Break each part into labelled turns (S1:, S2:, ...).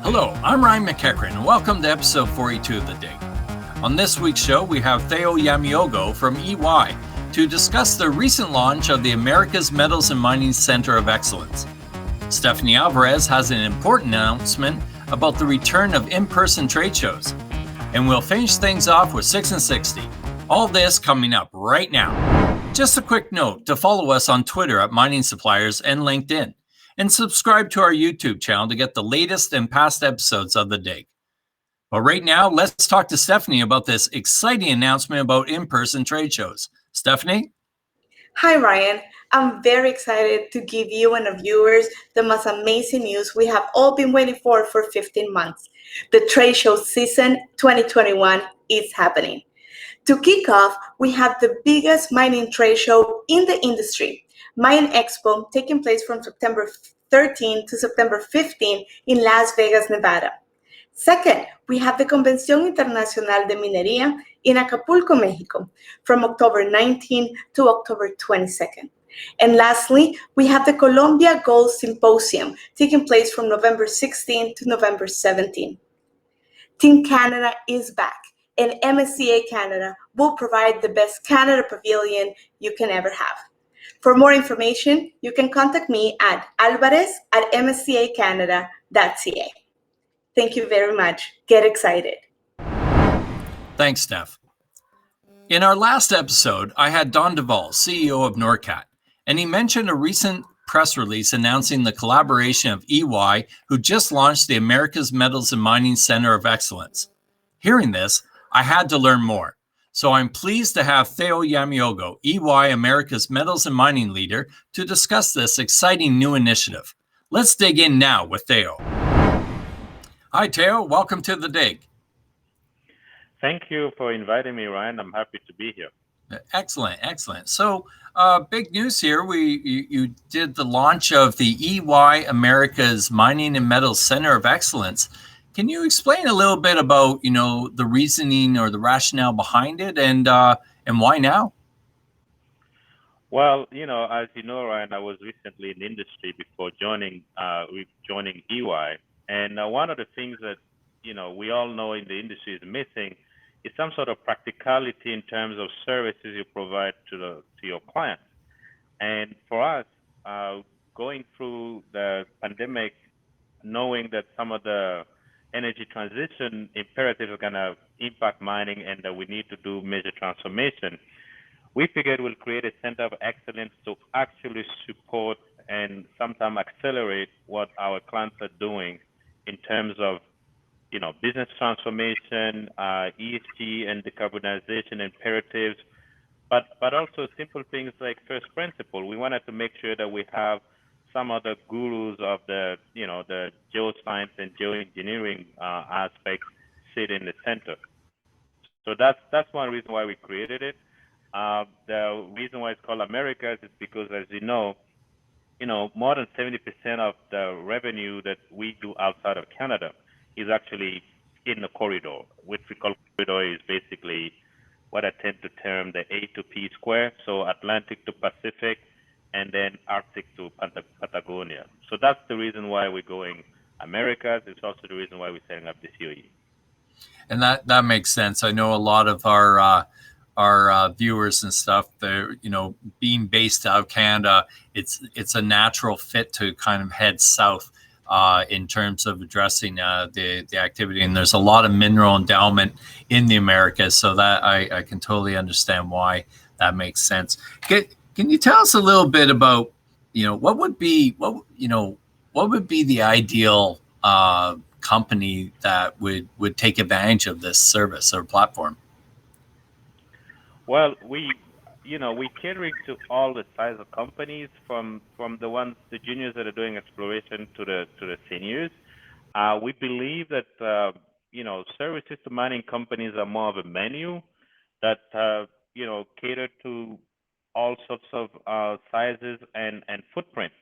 S1: Hello, I'm Ryan McEachran, and welcome to episode 42 of The Dig. On this week's show, we have Theo Yameogo from EY to discuss the recent launch of the America's Metals and Mining Center of Excellence. Stephanie Alvarez has an important announcement about the return of in-person trade shows. And we'll finish things off with 6 and 60. All this coming up right now. Just a quick note to follow us on Twitter at Mining Suppliers and LinkedIn. And subscribe to our YouTube channel to get the latest and past episodes of The Dig. But right now, let's talk to Stephanie about this exciting announcement about in-person trade shows. Stephanie?
S2: Hi, Ryan. I'm very excited to give you and the viewers the most amazing news we have all been waiting for 15 months. The trade show season 2021 is happening. To kick off, we have the biggest mining trade show in the industry, Mine Expo, taking place from September 13 to September 15 in Las Vegas, Nevada. Second, we have the Convención Internacional de Minería in Acapulco, Mexico, from October 19 to October 22nd. And lastly, we have the Colombia Gold Symposium, taking place from November 16 to November 17. Team Canada is back, and MSTA Canada will provide the best Canada Pavilion you can ever have. For more information, you can contact me at Alvarez at mstacanada.ca. Thank you very much. Get excited.
S1: Thanks, Steph. In our last episode, I had Don Duvall, CEO of Norcat, and he mentioned a recent press release announcing the collaboration of EY, who just launched the America's Metals and Mining Center of Excellence. Hearing this, I had to learn more. So I'm pleased to have Theo Yameogo, EY America's Metals and Mining Leader, to discuss this exciting new initiative. Let's dig in now with Theo. Hi, Theo. Welcome to The Dig.
S3: Thank you for inviting me, Ryan. I'm happy to be here.
S1: Excellent, excellent. So, big news here. You did the launch of the EY America's Mining and Metals Center of Excellence. Can you explain a little bit about, the reasoning or the rationale behind it, and why now?
S3: Well, as you know, Ryan, I was recently in the industry before joining EY, and one of the things that we all know in the industry is missing is some sort of practicality in terms of services you provide to your clients. And for us, going through the pandemic, knowing that some of the energy transition imperatives are going to impact mining and that we need to do major transformation, we figured we'll create a center of excellence to actually support and sometimes accelerate what our clients are doing in terms of business transformation, ESG and decarbonization imperatives, but also simple things like first principle. We wanted to make sure that we have some of the gurus of the geoscience and geoengineering aspects sit in the center. So that's one reason why we created it. The reason why it's called Americas is because, as you know, more than 70% of the revenue that we do outside of Canada is actually in the corridor, which we call corridor is basically what I tend to term the A to P square, so Atlantic to Pacific, and then Arctic to Patagonia. So that's the reason why we're going Americas. It's also the reason why we're setting up the COE.
S1: And that makes sense. I know a lot of our viewers and stuff, they're being based out of Canada, it's a natural fit to kind of head south in terms of addressing the activity. And there's a lot of mineral endowment in the Americas, so that I can totally understand why that makes sense. Can you tell us a little bit about what would be the ideal company that would take advantage of this service or platform?
S3: Well, we catering to all the size of companies, from the juniors that are doing exploration to the seniors. We believe that services to mining companies are more of a menu that cater to all sorts of sizes and footprint.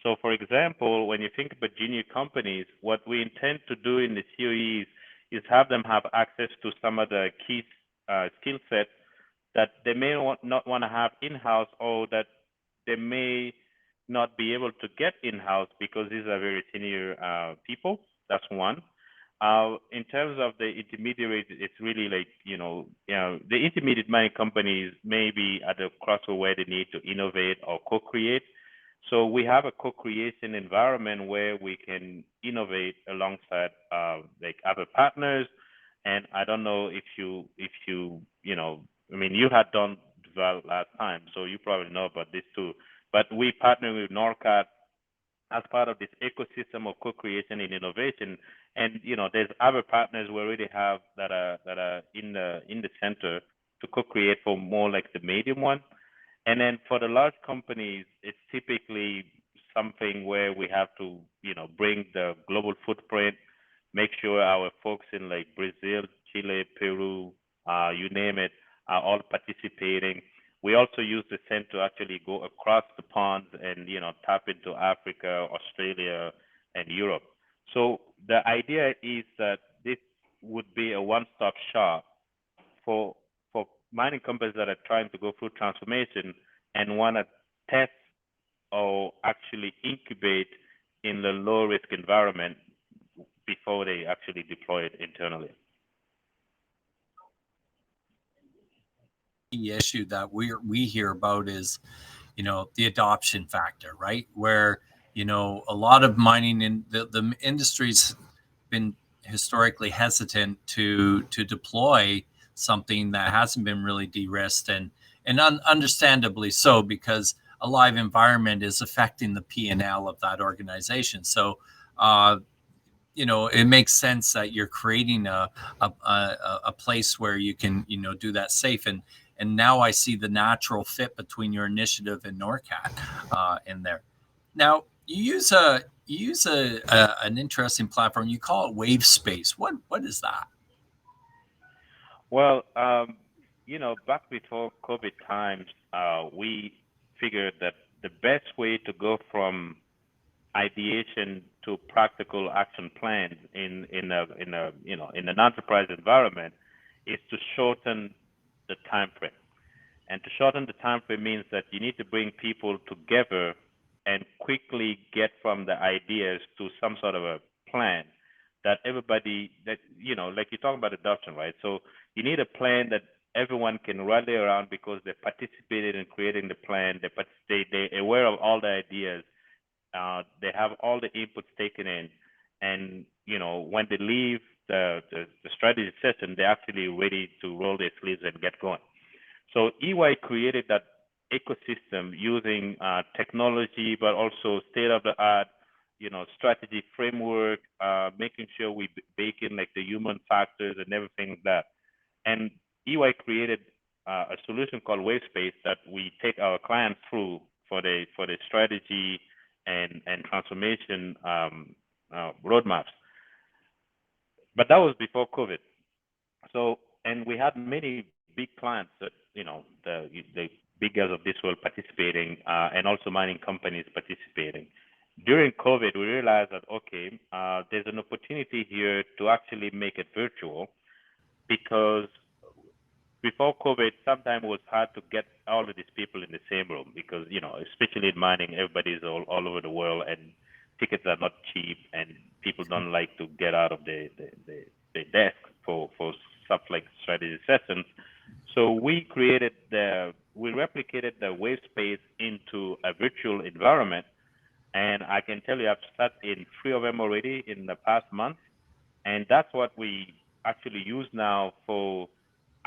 S3: So, for example, when you think about junior companies, what we intend to do in the COEs is have them have access to some of the key skill sets that they may not want to have in-house, or that they may not be able to get in-house because these are very senior people. That's one. In terms of the intermediaries, it's really like, the intermediate mining companies may be at a crossroad where they need to innovate or co-create. So we have a co-creation environment where we can innovate alongside like other partners. And I don't know if you had done that last time, so you probably know about this too. But we partner with NORCAT as part of this ecosystem of co-creation and innovation. And there's other partners we already have that are in the center to co-create for more like the medium one. And then for the large companies, it's typically something where we have to bring the global footprint, make sure our folks in like Brazil, Chile, Peru, you name it, are all participating. We also use the center to actually go across the ponds and tap into Africa, Australia, and Europe. So the idea is that this would be a one-stop shop for mining companies that are trying to go through transformation and want to test or actually incubate in the low risk environment before they actually deploy it internally.
S1: The issue that we hear about is, the adoption factor, right? Where, a lot of mining in the industry's been historically hesitant to deploy something that hasn't been really de-risked, and understandably so, because a live environment is affecting the P&L of that organization. So, it makes sense that you're creating a place where you can, do that safe. And now I see the natural fit between your initiative and NORCAT in there. Now you use an interesting platform. You call it Wave Space. What is that?
S3: Well, back before COVID times, we figured that the best way to go from ideation to practical action plans in an enterprise environment is to shorten the time frame. And to shorten the time frame means that you need to bring people together and quickly get from the ideas to some sort of a plan that everybody like you're talking about adoption, right? So you need a plan that everyone can rally around because they participated in creating the plan. They're aware of all the ideas. They have all the inputs taken in, and when they leave the strategy session, they're actually ready to roll their sleeves and get going. So EY created that ecosystem using technology, but also state-of-the-art, strategy framework, making sure we bake in like the human factors and everything like that. And EY created a solution called WaveSpace that we take our clients through for the strategy and transformation roadmaps. But that was before COVID. So, and we had many big clients that, the big guys of this world participating, and also mining companies participating. During COVID, we realized that, okay, there's an opportunity here to actually make it virtual, because before COVID, sometimes it was hard to get all of these people in the same room because, especially in mining, everybody's all over the world and tickets are not cheap and people don't like to get out of the desk for stuff like strategy sessions. So we replicated the Wave Space into a virtual environment. And I can tell you, I've sat in 3 of them already in the past month. And that's what we actually use now for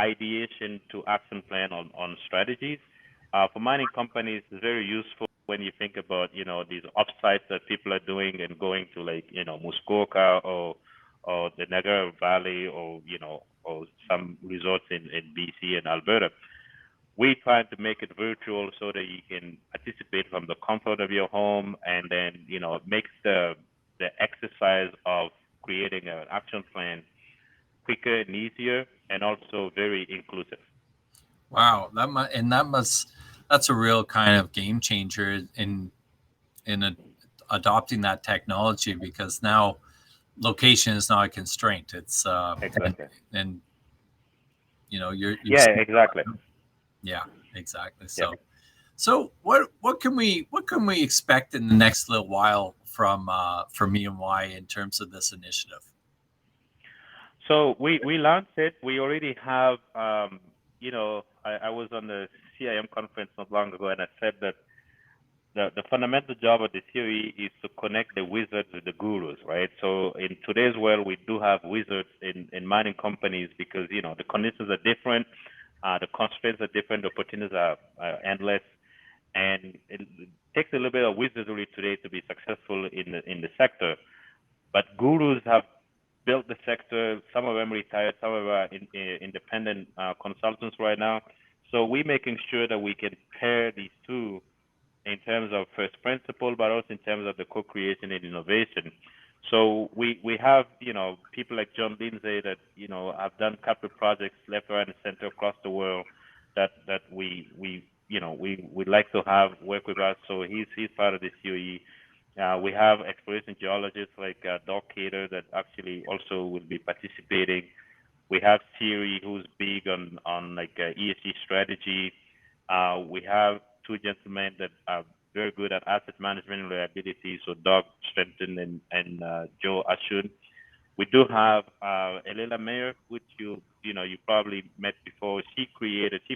S3: ideation to action plan on strategies. For mining companies, it's very useful when you think about, these offsites that people are doing and going to like, Muskoka or the Niagara Valley or some resorts in BC and Alberta. We try to make it virtual so that you can participate from the comfort of your home, and then, it makes the exercise of creating an action plan quicker and easier, and also very inclusive.
S1: Wow, that's a real kind of game changer in adopting that technology, because now location is not a constraint. It's
S3: exactly.
S1: and you're
S3: yeah, exactly.
S1: Yeah, exactly. So what can we expect in the next little while from E&Y in terms of this initiative?
S3: So we launched it. We already have, I was on the CIM conference not long ago, and I said that the fundamental job of the COE is to connect the wizards with the gurus, right? So in today's world, we do have wizards in mining companies because, the conditions are different, the constraints are different, the opportunities are endless, and it takes a little bit of wizardry today to be successful in the sector. But gurus have built the sector. Some of them retired, some of them are independent consultants right now. So we're making sure that we can pair these two in terms of first principle, but also in terms of the co-creation and innovation. So we have, people like John Lindsay that, have done capital projects left, right, and center across the world that we would like to have work with us. So he's part of the COE. We have exploration geologists like Doc Cater that actually also will be participating. We have Siri, who's big on like ESG strategy. We have two gentlemen that are very good at asset management and reliability, so Doug Strenton and Joe Ashun. We do have Elela Mayer, which you probably met before. She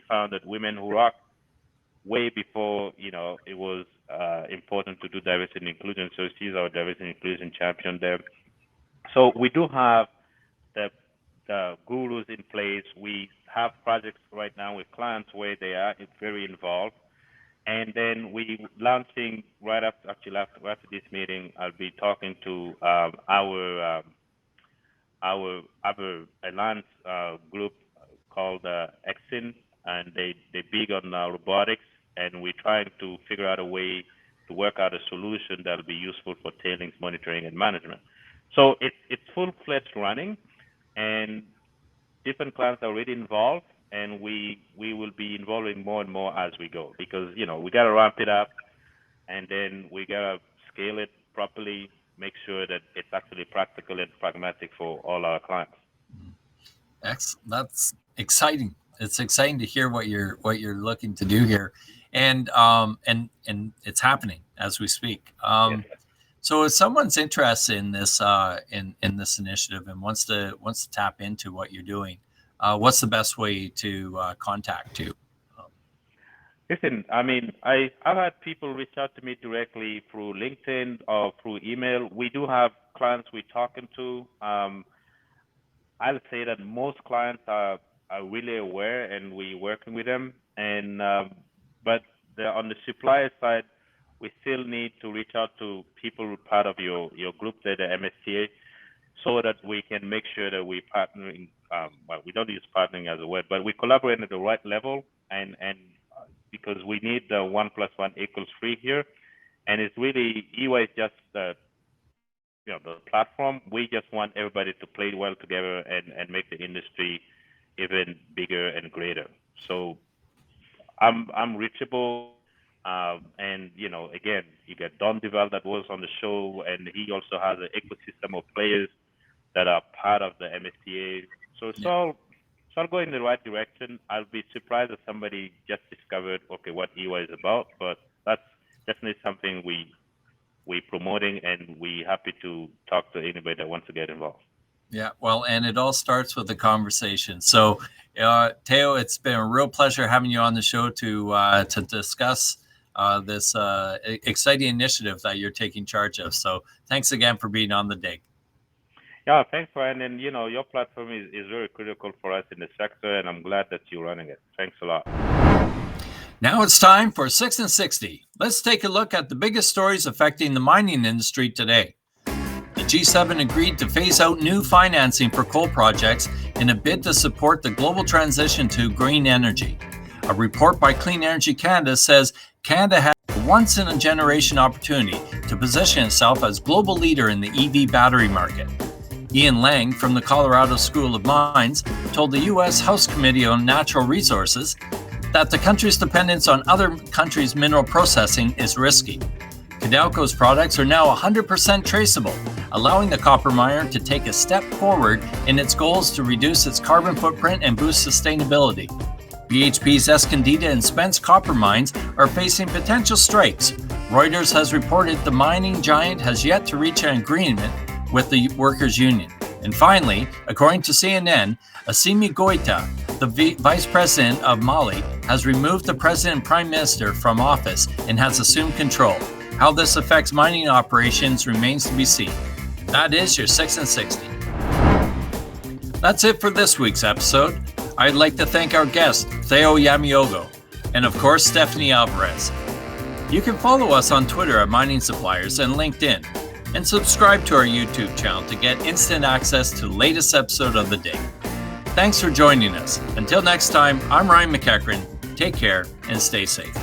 S3: founded Women Who Rock way before it was important to do diversity and inclusion. So she's our diversity and inclusion champion there. So we do have the gurus in place. We have projects right now with clients where they are very involved. And then we launching right after this meeting, I'll be talking to our other alliance group called Exin, and they big on robotics, and we're trying to figure out a way to work out a solution that'll be useful for tailings monitoring and management. So it's full-fledged running, and different clients are already involved. And we will be involving more and more as we go, because we got to ramp it up, and then we got to scale it properly, make sure that it's actually practical and pragmatic for all our clients.
S1: That's exciting. It's exciting to hear what you're looking to do here, and it's happening as we speak.
S3: Yes.
S1: So if someone's interested in this in this initiative and wants to tap into what you're doing, what's the best way to contact you?
S3: Listen, I mean, I've had people reach out to me directly through LinkedIn or through email. We do have clients we're talking to. I'll say that most clients are really aware, and we're working with them. And but on the supplier side, we still need to reach out to people part of your group there, the MSTA, so that we can make sure that we're partnering. Well, we don't use partnering as a word, but we collaborate at the right level, and because we need the 1 + 1 = 3 here, and it's really EY is just the platform. We just want everybody to play well together and make the industry even bigger and greater. So I'm reachable, and again, you got Don Duval that was on the show, and he also has an ecosystem of players that are part of the MSTA. So it's all going in the right direction. I'll be surprised if somebody just discovered what EY is about, but that's definitely something we're promoting, and we're happy to talk to anybody that wants to get involved.
S1: Yeah, well, and it all starts with a conversation. So, Theo, it's been a real pleasure having you on the show to discuss this exciting initiative that you're taking charge of. So thanks again for being on the dig.
S3: Yeah, thanks, Ryan. And, your platform is very critical for us in the sector, and I'm glad that you're running it. Thanks a lot.
S1: Now it's time for 6 and 60. Let's take a look at the biggest stories affecting the mining industry today. The G7 agreed to phase out new financing for coal projects in a bid to support the global transition to green energy. A report by Clean Energy Canada says Canada has a once-in-a-generation opportunity to position itself as global leader in the EV battery market. Ian Lang from the Colorado School of Mines told the U.S. House Committee on Natural Resources that the country's dependence on other countries' mineral processing is risky. Codelco's products are now 100% traceable, allowing the copper miner to take a step forward in its goals to reduce its carbon footprint and boost sustainability. BHP's Escondida and Spence copper mines are facing potential strikes, Reuters has reported the mining giant has yet to reach an agreement with the workers' union. And finally, according to CNN, Assimi Goïta, the vice president of Mali, has removed the president and prime minister from office and has assumed control. How this affects mining operations remains to be seen. That is your 6 and 60. That's it for this week's episode. I'd like to thank our guest, Theo Yameogo, and of course, Stephanie Alvarez. You can follow us on Twitter at Mining Suppliers and LinkedIn, and subscribe to our YouTube channel to get instant access to the latest episode of the day. Thanks for joining us. Until next time, I'm Ryan McEachran. Take care and stay safe.